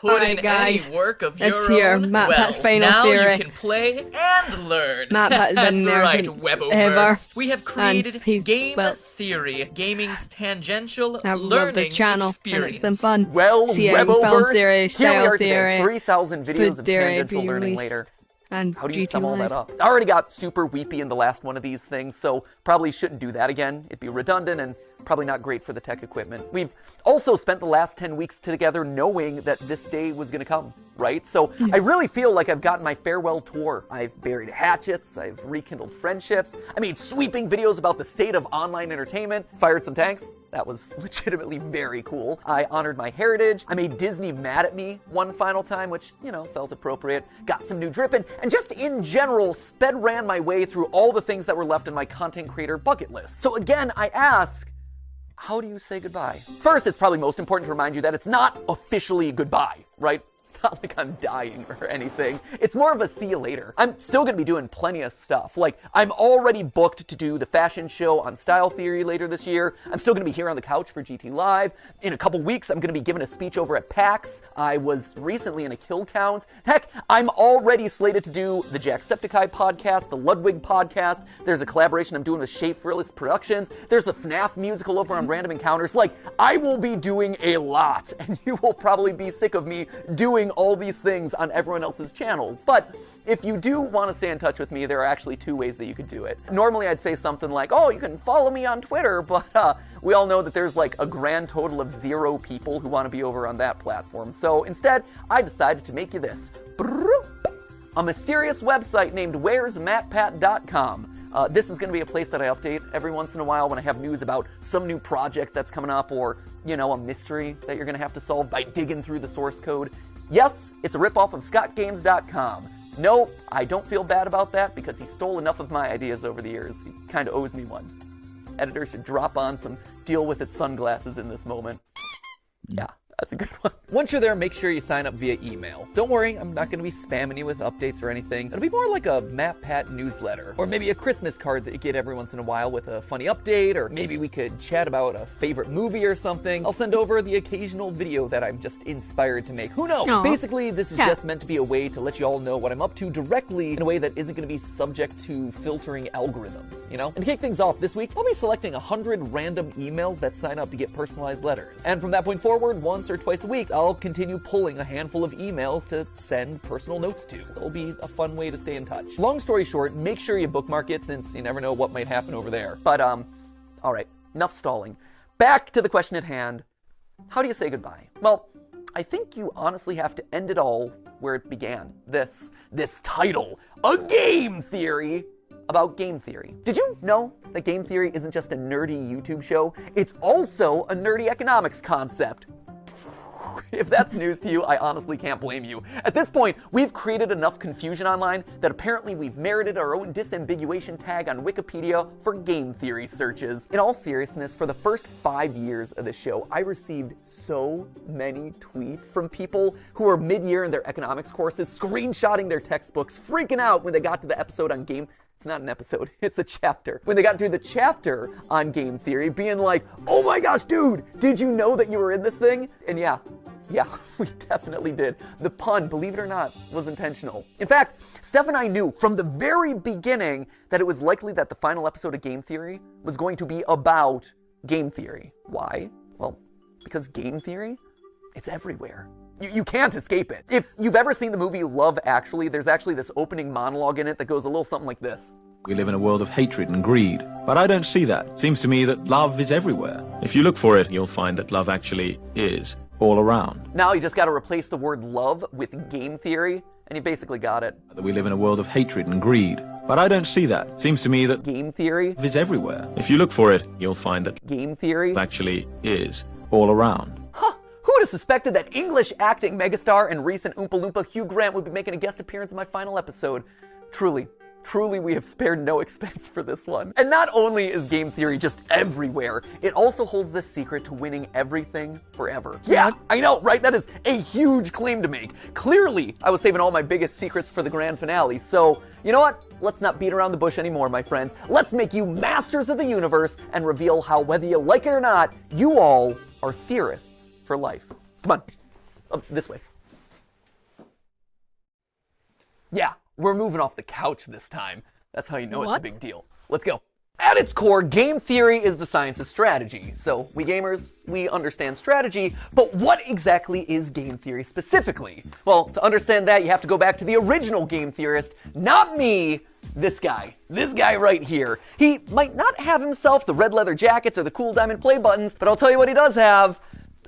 put Alright, in guys. any work of Let's your hear own, Matpat's final now theory. you can play and learn. Matpat's been That's there right, since Weboverse. We have created Game well, Theory, gaming's tangential I've loved learning this channel, experience. and it's been fun. Well, Seeing film Weboverse, theory, here we style are today, theory, 3,000 videos food of theory tangential being learning released, later. and How do you GT sum all Live. that up? I already got super weepy in the last one of these things, so probably shouldn't do that again. It'd be redundant and probably not great for the tech equipment. We've also spent the last 10 weeks together knowing that this day was gonna come, right? So I really feel like I've gotten my farewell tour. I've buried hatchets, I've rekindled friendships, I made sweeping videos about the state of online entertainment, fired some tanks. That was legitimately very cool. I honored my heritage. I made Disney mad at me one final time, which, you know, felt appropriate. Got some new dripping, and just in general, sped ran my way through all the things that were left in my content creator bucket list. So again, I ask, how do you say goodbye? First, it's probably most important to remind you that it's not officially goodbye, right? It's not like I'm dying or anything. It's more of a see you later. I'm still gonna be doing plenty of stuff. Like, I'm already booked to do the fashion show on Style Theory later this year. I'm still gonna be here on the couch for GT Live. In a couple weeks, I'm gonna be giving a speech over at PAX. I was recently in a kill count. Heck, I'm already slated to do the Jacksepticeye podcast, the Ludwig podcast. There's a collaboration I'm doing with Shea Frillis Productions. There's the FNAF musical over on Random Encounters. Like, I will be doing a lot, and you will probably be sick of me doing all these things on everyone else's channels. But if you do want to stay in touch with me, there are actually two ways that you could do it. Normally I'd say something like, oh, you can follow me on Twitter, but we all know that there's like a grand total of 0 people who want to be over on that platform. So instead, I decided to make you this. A mysterious website named where'smatpat.com. This is going to be a place that I update every once in a while when I have news about some new project that's coming up, or, you know, a mystery that you're going to have to solve by digging through the source code. Yes, it's a ripoff of scottgames.com. No, I don't feel bad about that because he stole enough of my ideas over the years. He kind of owes me one. Editor should drop on some deal with it sunglasses in this moment. Yeah. That's a good one. Once you're there, make sure you sign up via email. Don't worry, I'm not going to be spamming you with updates or anything. It'll be more like a MatPat newsletter, or maybe a Christmas card that you get every once in a while with a funny update, or maybe we could chat about a favorite movie or something. I'll send over the occasional video that I'm just inspired to make. Who knows? Aww. Basically, this is just meant to be a way to let you all know what I'm up to directly in a way that isn't going to be subject to filtering algorithms, you know? And to kick things off this week, I'll be selecting 100 random emails that sign up to get personalized letters. And from that point forward, once or twice a week, I'll continue pulling a handful of emails to send personal notes to. It'll be a fun way to stay in touch. Long story short, make sure you bookmark it since you never know what might happen over there. But, alright, enough stalling. Back to the question at hand. How do you say goodbye? Well, I think you honestly have to end it all where it began. This title, A Game Theory about game theory. Did you know that game theory isn't just a nerdy YouTube show? It's also a nerdy economics concept. If that's news to you, I honestly can't blame you. At this point, we've created enough confusion online that apparently we've merited our own disambiguation tag on Wikipedia for game theory searches. In all seriousness, for the first 5 years of the show, I received so many tweets from people who were mid-year in their economics courses, screenshotting their textbooks, freaking out when they got to the episode on game. It's not an episode, it's a chapter. When they got to the chapter on game theory, being like, oh my gosh, dude, did you know that you were in this thing? And yeah, we definitely did. The pun, believe it or not, was intentional. In fact, Steph and I knew from the very beginning that it was likely that the final episode of Game Theory was going to be about game theory. Why? Well, because game theory, it's everywhere. You can't escape it. If you've ever seen the movie Love Actually, there's actually this opening monologue in it that goes a little something like this. We live in a world of hatred and greed, but I don't see that. Seems to me that love is everywhere. If you look for it, you'll find that love actually is all around. Now you just got to replace the word love with game theory, and you basically got it. We live in a world of hatred and greed, but I don't see that. Seems to me that game theory is everywhere. If you look for it, you'll find that game theory actually is all around. Huh. Who would have suspected that English acting megastar and recent Oompa Loompa Hugh Grant would be making a guest appearance in my final episode? Truly, we have spared no expense for this one. And not only is game theory just everywhere, it also holds the secret to winning everything forever. Yeah, I know, right? That is a huge claim to make. Clearly, I was saving all my biggest secrets for the grand finale. So, you know what? Let's not beat around the bush anymore, my friends. Let's make you masters of the universe and reveal how, whether you like it or not, you all are theorists for life. Come on, this way. Yeah, we're moving off the couch this time. That's how you know it's a What? big deal. Let's go. At its core, game theory is the science of strategy. So we gamers, we understand strategy, but what exactly is game theory specifically? Well, to understand that, you have to go back to the original game theorist, not me, this guy right here. He might not have himself the red leather jackets or the cool diamond play buttons, but I'll tell you what he does have,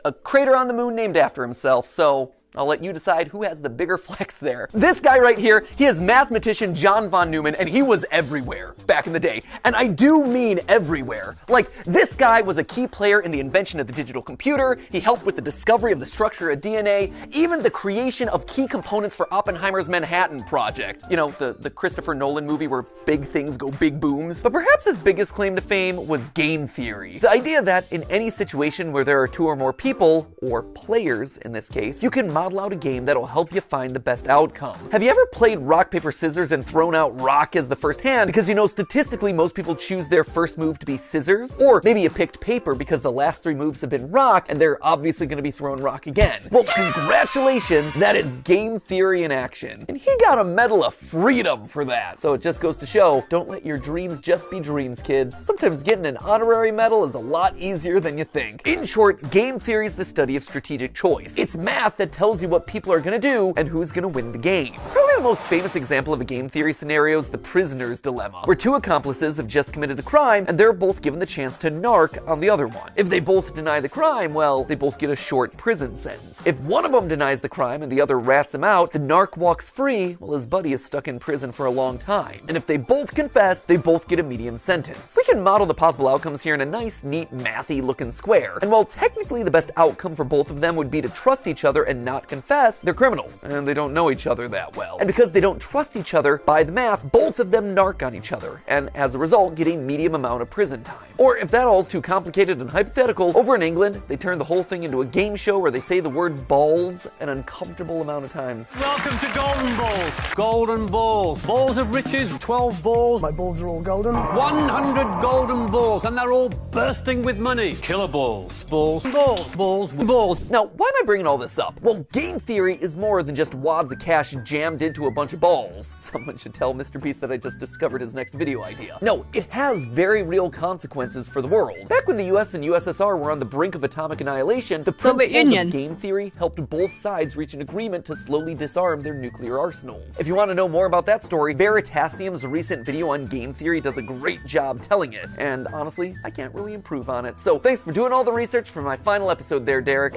a crater on the moon named after himself, so I'll let you decide who has the bigger flex there. This guy right here, he is mathematician John von Neumann, and he was everywhere back in the day. And I do mean everywhere. Like, this guy was a key player in the invention of the digital computer. He helped with the discovery of the structure of DNA, even the creation of key components for Oppenheimer's Manhattan Project. You know, the Christopher Nolan movie where big things go big booms. But perhaps his biggest claim to fame was game theory. The idea that in any situation where there are two or more people, or players in this case, you can model out a game that'll help you find the best outcome. Have you ever played rock, paper, scissors and thrown out rock as the first hand? Because you know statistically most people choose their first move to be scissors. Or maybe you picked paper because the last three moves have been rock and they're obviously going to be throwing rock again. Well, congratulations, that is game theory in action. And he got a Medal of Freedom for that. So it just goes to show, don't let your dreams just be dreams, kids. Sometimes getting an honorary medal is a lot easier than you think. In short, game theory is the study of strategic choice. It's math that tells you what people are going to do and who's going to win the game. Probably the most famous example of a game theory scenario is the prisoner's dilemma, where two accomplices have just committed a crime and they're both given the chance to narc on the other one. If they both deny the crime, well, they both get a short prison sentence. If one of them denies the crime and the other rats him out, the narc walks free while his buddy is stuck in prison for a long time. And if they both confess, they both get a medium sentence. We can model the possible outcomes here in a nice, neat, mathy looking square. And while technically the best outcome for both of them would be to trust each other and not confess, they're criminals, and they don't know each other that well. And because they don't trust each other, by the math, both of them narc on each other, and as a result, get a medium amount of prison time. Or if that all's too complicated and hypothetical, over in England, they turn the whole thing into a game show where they say the word balls an uncomfortable amount of times. Welcome to Golden Balls. Golden Balls. Balls of riches, 12 balls. My balls are all golden. 100 golden balls, and they're all bursting with money. Killer balls. Balls. Balls. Balls. Balls. Now, why am I bringing all this up? Well, game theory is more than just wads of cash jammed into a bunch of balls. Someone should tell Mr. Beast that I just discovered his next video idea. No, it has very real consequences for the world. Back when the US and USSR were on the brink of atomic annihilation, the principles of game theory helped both sides reach an agreement to slowly disarm their nuclear arsenals. If you want to know more about that story, Veritasium's recent video on game theory does a great job telling it. And honestly, I can't really improve on it. So thanks for doing all the research for my final episode there, Derek.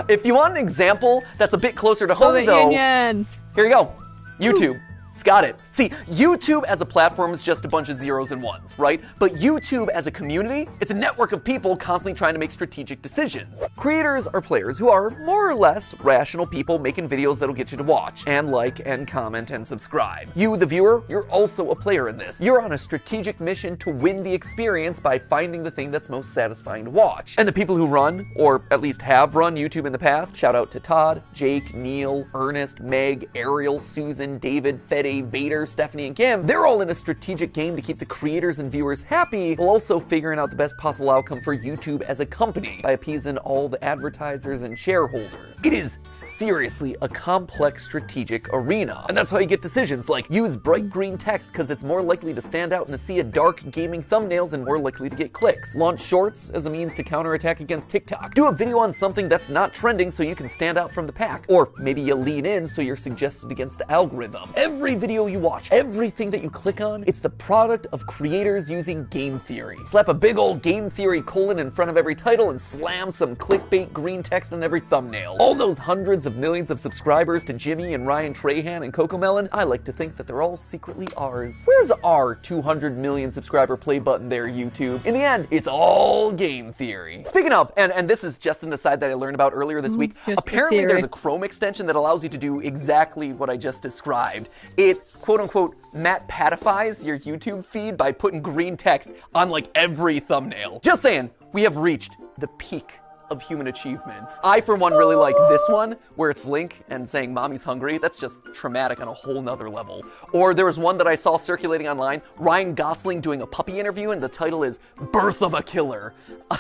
If you want an example that's a bit closer to home, though, here you go. YouTube. It's got it. See, YouTube as a platform is just a bunch of zeros and ones, right? But YouTube as a community, it's a network of people constantly trying to make strategic decisions. Creators are players who are more or less rational people making videos that'll get you to watch and like and comment and subscribe. You, the viewer, you're also a player in this. You're on a strategic mission to win the experience by finding the thing that's most satisfying to watch. And the people who run, or at least have run YouTube in the past, shout out to Todd, Jake, Neil, Ernest, Meg, Ariel, Susan, David, Fede, Vader, Stephanie, and Kim, they're all in a strategic game to keep the creators and viewers happy, while also figuring out the best possible outcome for YouTube as a company by appeasing all the advertisers and shareholders. It is seriously a complex strategic arena. And that's how you get decisions like use bright green text because it's more likely to stand out in a sea of dark gaming thumbnails and more likely to get clicks. Launch shorts as a means to counterattack against TikTok. Do a video on something that's not trending so you can stand out from the pack. Or maybe you lean in so you're suggested against the algorithm. Every video you watch, everything that you click on, it's the product of creators using game theory. Slap a big old game theory colon in front of every title and slam some clickbait green text on every thumbnail. All those hundreds of millions of subscribers to Jimmy and Ryan Trahan and Cocomelon, I like to think that they're all secretly ours. Where's our 200 million subscriber play button there, YouTube? In the end, it's all game theory. Speaking of, and this is just an aside that I learned about earlier this week, apparently there's a Chrome extension that allows you to do exactly what I just described. It, quote unquote, matpatifies your YouTube feed by putting green text on like every thumbnail. Just saying, we have reached the peak of human achievements. I, for one, really like this one, where it's Link and saying mommy's hungry. That's just traumatic on a whole nother level. Or there was one that I saw circulating online, Ryan Gosling doing a puppy interview, and the title is Birth of a Killer.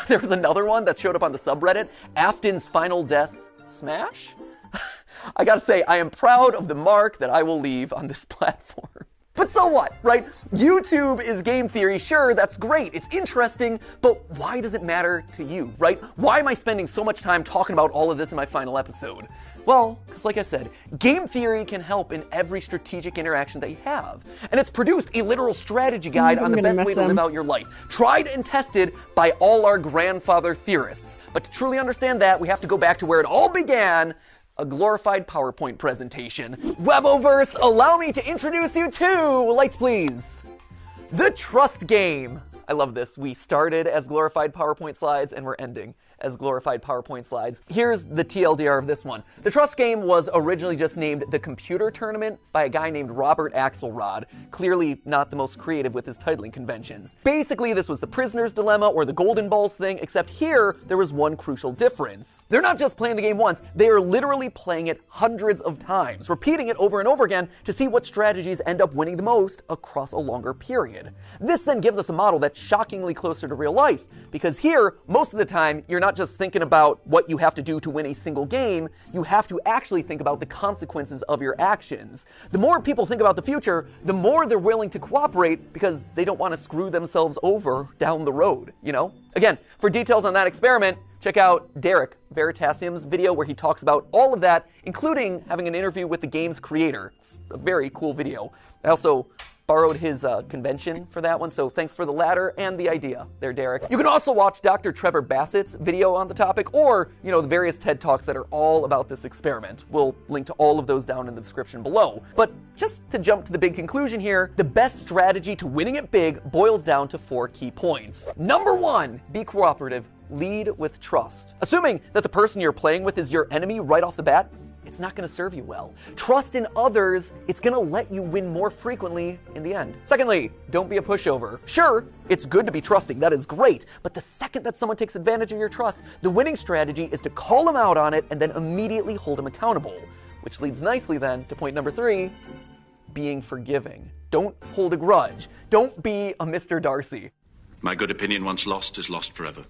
There was another one that showed up on the subreddit, Afton's Final Death Smash? I gotta say, I am proud of the mark that I will leave on this platform. But so what, right? YouTube is game theory. Sure, that's great. It's interesting, but why does it matter to you, right? Why am I spending so much time talking about all of this in my final episode? Well, because like I said, game theory can help in every strategic interaction that you have. And it's produced a literal strategy guide on the best way to live out your life. Tried and tested by all our grandfather theorists. But to truly understand that, we have to go back to where it all began, a glorified PowerPoint presentation. Weboverse, allow me to introduce you to, lights please, the trust game. I love this. We started as glorified PowerPoint slides and we're ending as glorified PowerPoint slides. Here's the TLDR of this one. The trust game was originally just named the Computer Tournament by a guy named Robert Axelrod, clearly not the most creative with his titling conventions. Basically, this was the prisoner's dilemma or the golden balls thing, except here there was one crucial difference. They're not just playing the game once, they are literally playing it hundreds of times, repeating it over and over again to see what strategies end up winning the most across a longer period. This then gives us a model that's shockingly closer to real life, because here, most of the time, you're not just thinking about what you have to do to win a single game, you have to actually think about the consequences of your actions. The more people think about the future, the more they're willing to cooperate because they don't want to screw themselves over down the road, you know? Again, for details on that experiment, check out Derek Veritasium's video where he talks about all of that, including having an interview with the game's creator. It's a very cool video. I also borrowed his convention for that one, so thanks for the latter and the idea there, Derek. You can also watch Dr. Trevor Bassett's video on the topic, or, you know, the various TED Talks that are all about this experiment. We'll link to all of those down in the description below. But just to jump to the big conclusion here, the best strategy to winning it big boils down to 4 key points. Number 1, be cooperative. Lead with trust. Assuming that the person you're playing with is your enemy right off the bat, it's not going to serve you well. Trust in others, it's going to let you win more frequently in the end. Secondly, don't be a pushover. Sure, it's good to be trusting, that is great, but the second that someone takes advantage of your trust, the winning strategy is to call them out on it and then immediately hold them accountable. Which leads nicely then to point number 3, being forgiving. Don't hold a grudge. Don't be a Mr. Darcy. My good opinion once lost is lost forever.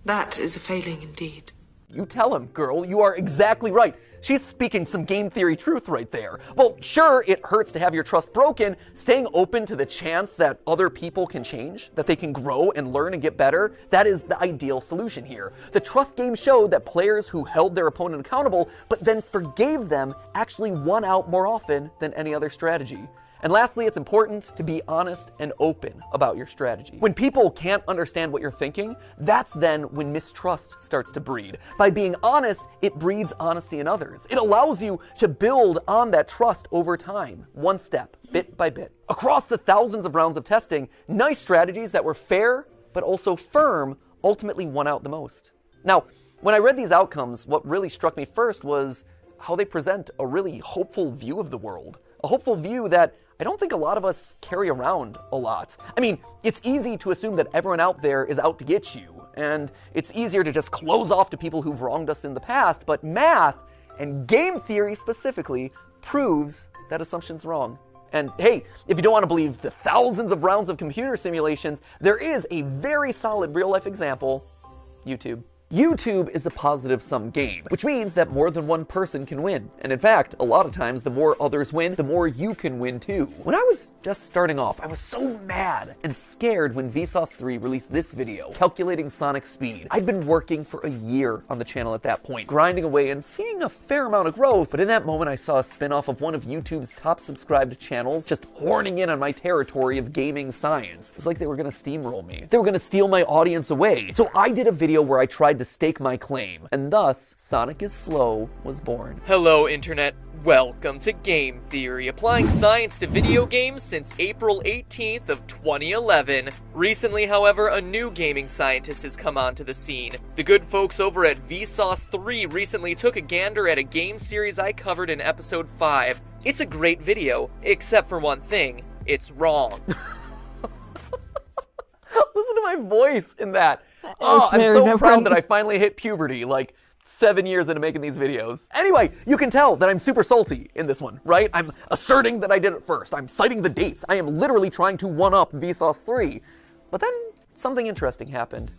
That is a failing indeed. You tell him, girl. You are exactly right. She's speaking some game theory truth right there. Well, sure, it hurts to have your trust broken. Staying open to the chance that other people can change, that they can grow and learn and get better, that is the ideal solution here. The trust game showed that players who held their opponent accountable, but then forgave them, actually won out more often than any other strategy. And lastly, it's important to be honest and open about your strategy. When people can't understand what you're thinking, that's then when mistrust starts to breed. By being honest, it breeds honesty in others. It allows you to build on that trust over time, one step, bit by bit. Across the thousands of rounds of testing, nice strategies that were fair but also firm ultimately won out the most. Now, when I read these outcomes, what really struck me first was how they present a really hopeful view of the world. A hopeful view that I don't think a lot of us carry around a lot. I mean, it's easy to assume that everyone out there is out to get you, and it's easier to just close off to people who've wronged us in the past, but math, and game theory specifically, proves that assumption's wrong. And hey, if you don't want to believe the thousands of rounds of computer simulations, there is a very solid real-life example: YouTube. YouTube is a positive-sum game, which means that more than one person can win. And in fact, a lot of times, the more others win, the more you can win too. When I was just starting off, I was so mad and scared when Vsauce 3 released this video, calculating Sonic speed. I'd been working for a year on the channel at that point, grinding away and seeing a fair amount of growth, but in that moment I saw a spin-off of one of YouTube's top subscribed channels just horning in on my territory of gaming science. It was like they were gonna steamroll me. They were gonna steal my audience away. So I did a video where I tried to stake my claim, and thus Sonic is Slow was born. Hello Internet, welcome to Game Theory, applying science to video games since April 18th of 2011. Recently, however, a new gaming scientist has come onto the scene. The good folks over at Vsauce 3 recently took a gander at a game series I covered in episode 5. It's a great video, except for one thing, it's wrong. Listen to my voice in that. Oh, I'm so proud that I finally hit puberty, like 7 years into making these videos. Anyway, you can tell that I'm super salty in this one, right? I'm asserting that I did it first. I'm citing the dates. I am literally trying to one-up Vsauce 3. But then something interesting happened.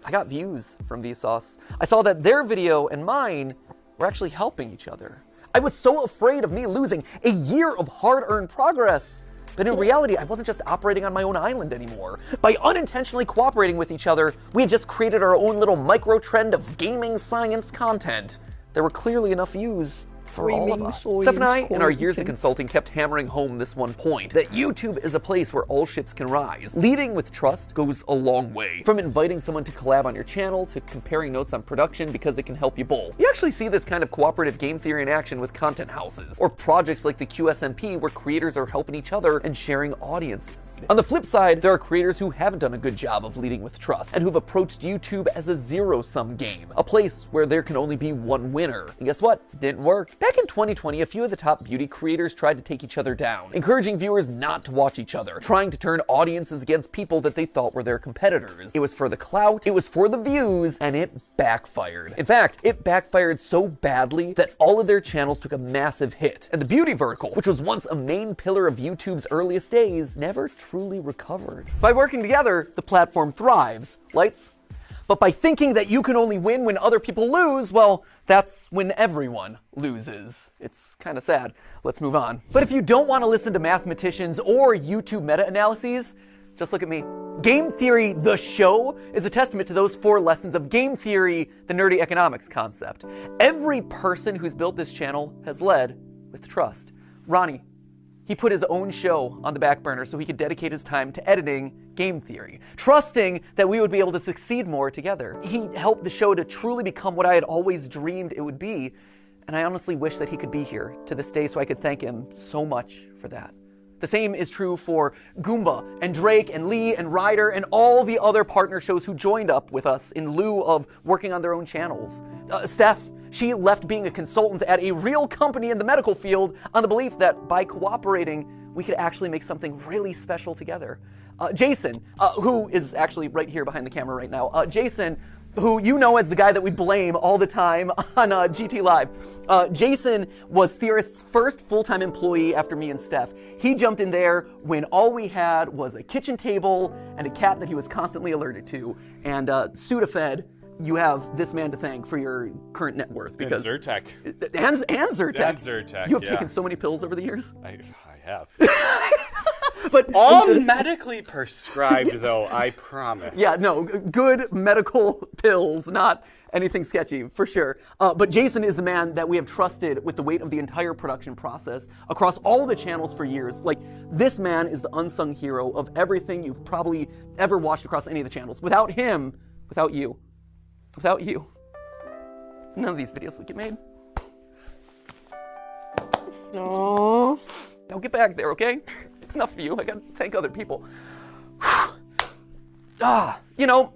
I got views from Vsauce. I saw that their video and mine we're actually helping each other. I was so afraid of me losing a year of hard-earned progress. But in reality, I wasn't just operating on my own island anymore. By unintentionally cooperating with each other, we had just created our own little micro-trend of gaming science content. There were clearly enough views for all of us. Steph and I, in our years of consulting, kept hammering home this one point, that YouTube is a place where all ships can rise. Leading with trust goes a long way. From inviting someone to collab on your channel, to comparing notes on production because it can help you both. You actually see this kind of cooperative game theory in action with content houses, or projects like the QSMP where creators are helping each other and sharing audiences. On the flip side, there are creators who haven't done a good job of leading with trust, and who've approached YouTube as a zero-sum game, a place where there can only be one winner. And guess what? Didn't work. Back in 2020, a few of the top beauty creators tried to take each other down, encouraging viewers not to watch each other, trying to turn audiences against people that they thought were their competitors. It was for the clout, it was for the views, and it backfired. In fact, it backfired so badly that all of their channels took a massive hit, and the beauty vertical, which was once a main pillar of YouTube's earliest days, never truly recovered. By working together, the platform thrives. Lights? But by thinking that you can only win when other people lose, well, that's when everyone loses. It's kind of sad. Let's move on. But if you don't want to listen to mathematicians or YouTube meta-analyses, just look at me. Game Theory, the show, is a testament to those 4 lessons of game theory, the nerdy economics concept. Every person who's built this channel has led with trust. Ronnie, he put his own show on the back burner so he could dedicate his time to editing Game Theory, trusting that we would be able to succeed more together. He helped the show to truly become what I had always dreamed it would be, and I honestly wish that he could be here to this day so I could thank him so much for that. The same is true for Goomba and Drake and Lee and Ryder and all the other partner shows who joined up with us in lieu of working on their own channels. Steph, she left being a consultant at a real company in the medical field on the belief that by cooperating, we could actually make something really special together. Jason, who is actually right here behind the camera right now. Jason, who you know as the guy that we blame all the time on GT Live. Jason was Theorist's first full-time employee after me and Steph. He jumped in there when all we had was a kitchen table and a cat that he was constantly allergic to. And Sudafed, you have this man to thank for your current net worth. Because and Zyrtec. And Zyrtec. And Zyrtec, You have taken so many pills over the years. I have. But all medically prescribed, though, I promise. Yeah, no, good medical pills, not anything sketchy, for sure. But Jason is the man that we have trusted with the weight of the entire production process across all the channels for years. Like, this man is the unsung hero of everything you've probably ever watched across any of the channels. Without him, without you, none of these videos would get made. Aww. Now get back there, okay? Enough of you. I gotta thank other people. You know,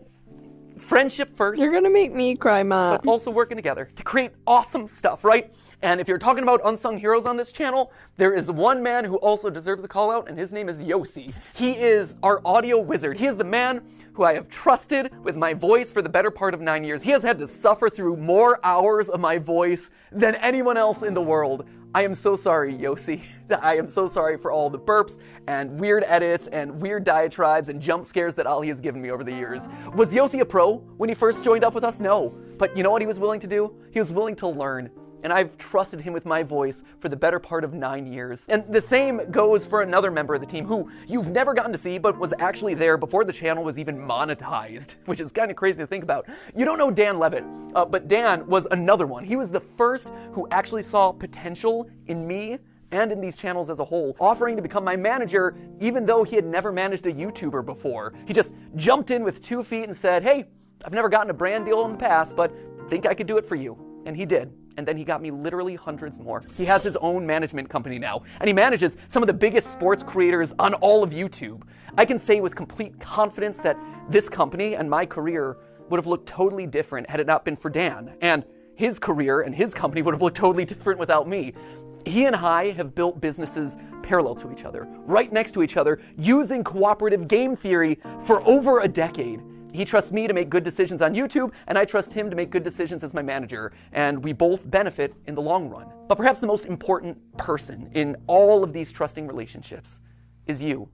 friendship first. You're gonna make me cry, Matt. But also working together to create awesome stuff, right? And if you're talking about unsung heroes on this channel, there is one man who also deserves a call out, and his name is Yossi. He is our audio wizard. He is the man who I have trusted with my voice for the better part of 9 years. He has had to suffer through more hours of my voice than anyone else in the world. I am so sorry, Yossi. I am so sorry for all the burps and weird edits and weird diatribes and jump scares that Ali has given me over the years. Was Yossi a pro when he first joined up with us? No. But you know what he was willing to do? He was willing to learn. And I've trusted him with my voice for the better part of 9 years. And the same goes for another member of the team who you've never gotten to see, but was actually there before the channel was even monetized, which is kind of crazy to think about. You don't know Dan Levitt, but Dan was another one. He was the first who actually saw potential in me and in these channels as a whole, offering to become my manager, even though he had never managed a YouTuber before. He just jumped in with 2 feet and said, hey, I've never gotten a brand deal in the past, but think I could do it for you. And he did. And then he got me literally hundreds more. He has his own management company now, and he manages some of the biggest sports creators on all of YouTube. I can say with complete confidence that this company and my career would have looked totally different had it not been for Dan. And his career and his company would have looked totally different without me. He and I have built businesses parallel to each other, right next to each other, using cooperative game theory for over a decade. He trusts me to make good decisions on YouTube, and I trust him to make good decisions as my manager, and we both benefit in the long run. But perhaps the most important person in all of these trusting relationships is you.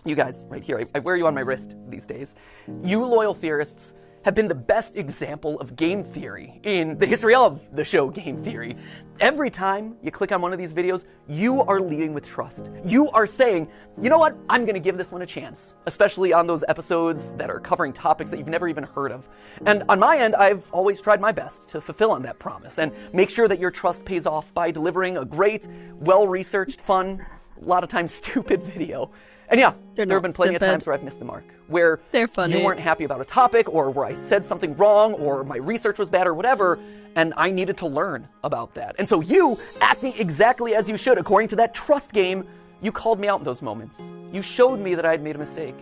You guys, right here. I wear you on my wrist these days. You loyal theorists, have been the best example of game theory in the history of the show Game Theory. Every time you click on one of these videos, you are leading with trust. You are saying, you know what, I'm gonna give this one a chance, especially on those episodes that are covering topics that you've never even heard of. And on my end, I've always tried my best to fulfill on that promise and make sure that your trust pays off by delivering a great, well-researched, fun, a lot of times stupid video. And yeah, there have been plenty of times where I've missed the mark, where They're funny. you weren't happy about a topic, or where I said something wrong, or my research was bad, or whatever, and I needed to learn about that. And so you, acting exactly as you should, according to that trust game, you called me out in those moments. You showed me that I had made a mistake.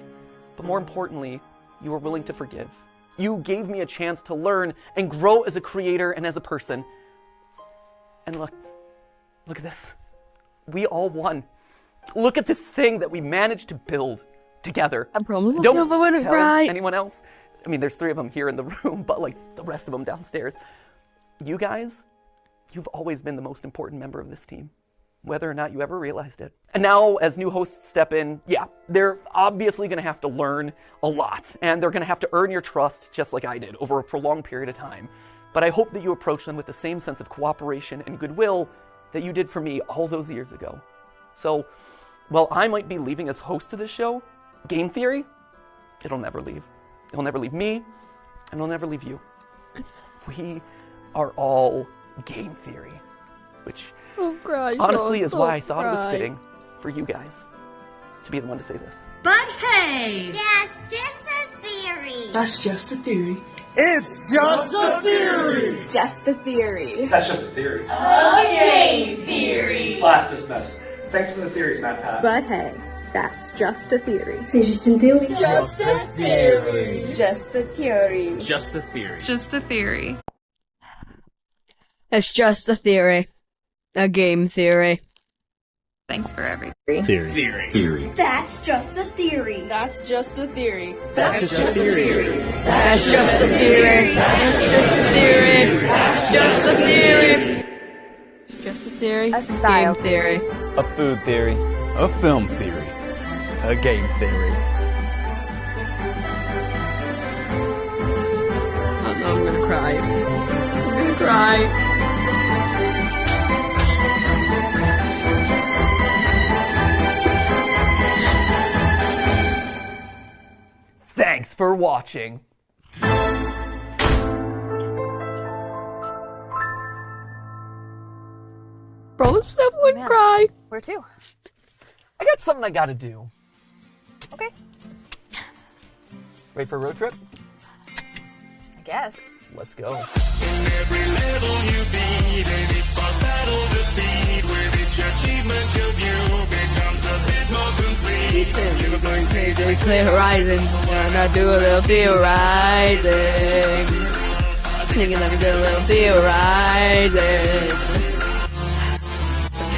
But more importantly, you were willing to forgive. You gave me a chance to learn and grow as a creator and as a person. And look at this. We all won. Look at this thing that we managed to build together. I promise Don't myself I wouldn't tell cry. anyone else. I mean, there's 3 of them here in the room, but like the rest of them downstairs. You guys, you've always been the most important member of this team, whether or not you ever realized it. And now, as new hosts step in, yeah, they're obviously going to have to learn a lot, and they're going to have to earn your trust just like I did over a prolonged period of time. But I hope that you approach them with the same sense of cooperation and goodwill that you did for me all those years ago. So, while I might be leaving as host of this show, Game Theory, it'll never leave. It'll never leave me, and it'll never leave you. We are all Game Theory, which honestly is why I thought it was fitting for you guys to be the one to say this. But hey! That's just a theory. That's just a theory. It's just a theory! Just a theory. That's just a theory. A game theory! Class dismissed. Thanks for the theories, matpat. But hey, that's just a theory. C'est juste une théorie. Just a theory. Just a theory. Just a theory. Just a theory. It's just a theory. A game theory. Thanks for everything. Theory. That's just a theory. That's just a theory. That's just a theory. That's just a theory. That's just a theory. That's just a theory. Just a theory. A style Game theory. A food theory. A film theory. A game theory. I'm gonna cry. I'm gonna cry. Thanks for watching. Promise myself I wouldn't cry. Where to? I got something I gotta do. Okay. Ready for a road trip? I guess. Let's go. Every level you beat, and each boss battle defeat, with each achievement of you becomes a bit more complete. You're going crazy. Clear horizon, gonna do a little theorizing. Thinking let me do a little theorizing.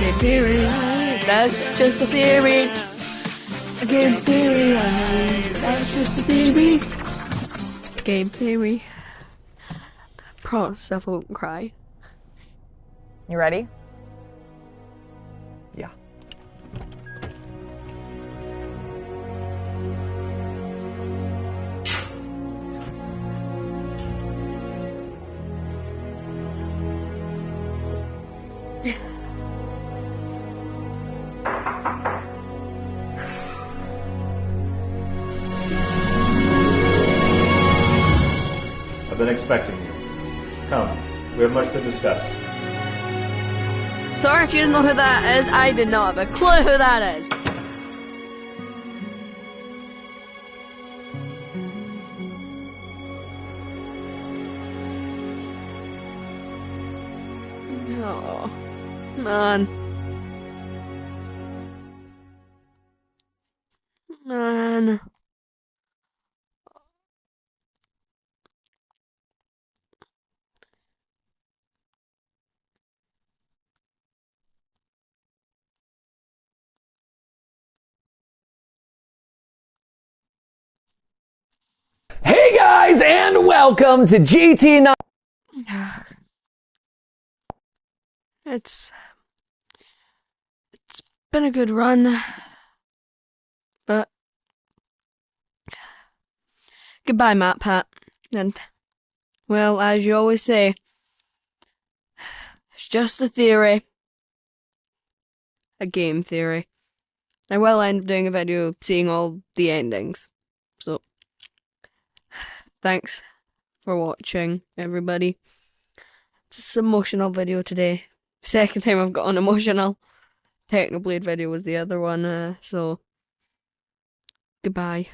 Game theory, that's just a theory. A game theory, that's just a theory. Game theory. Promise myself I won't cry. You ready? Yeah. I've been expecting you. Come, we have much to discuss. Sorry if you didn't know who that is. I did not have a clue who that is. Oh, man. Man. Hey guys, and welcome to GT9. It's been a good run, but goodbye, matpat. And, well, as you always say, it's just a theory. A game theory. I will end up doing a video seeing all the endings. So, thanks for watching, everybody. It's an emotional video today. Second time I've gotten emotional. Technoblade video was the other one, so goodbye.